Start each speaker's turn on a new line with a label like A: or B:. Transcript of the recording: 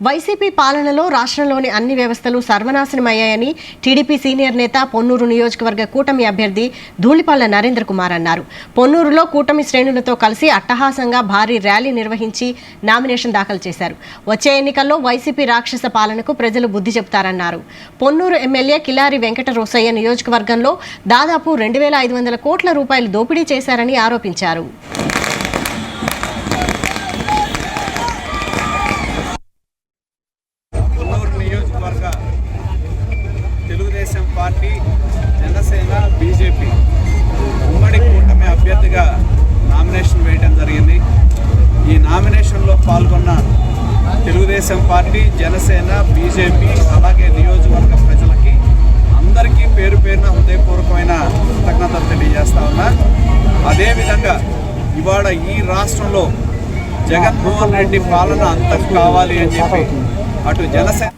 A: YCP పాలనలో రాష్ట్రంలోని అన్ని వ్యవస్థలు సర్వనాశనమయ్యాయని టీడీపీ సీనియర్ నేత పొన్నూరు నియోజకవర్గ కూటమి అభ్యర్థి ధూళిపాళ్ల నరేంద్ర కుమార్ అన్నారు. పొన్నూరులో కూటమి శ్రేణులతో కలిసి అట్టహాసంగా భారీ ర్యాలీ నిర్వహించి నామినేషన్ దాఖలు చేశారు. వచ్చే ఎన్నికల్లో వైసీపీ రాక్షస పాలనకు ప్రజలు బుద్ధి చెబుతారన్నారు. పొన్నూరు ఎమ్మెల్యే కిలారి వెంకట రోసయ్య నియోజకవర్గంలో దాదాపు 2,500 కోట్ల రూపాయలు దోపిడీ చేశారని ఆరోపించారు.
B: తెలుగుదేశం పార్టీ, జనసేన, బీజేపీ ఉమ్మడి కూటమి అభ్యర్థిగా నామినేషన్ వేయడం జరిగింది. ఈ నామినేషన్లో పాల్గొన్న తెలుగుదేశం పార్టీ, జనసేన, బీజేపీ అలాగే నియోజకవర్గ ప్రజలకి అందరికీ పేరు పేరున హృదయపూర్వకమైన కృతజ్ఞతలు తెలియజేస్తా ఉన్నా. అదేవిధంగా ఇవాళ ఈ రాష్ట్రంలో జగన్మోహన్ రెడ్డి పాలన అంతం కావాలి అని చెప్పి అటు జనసేన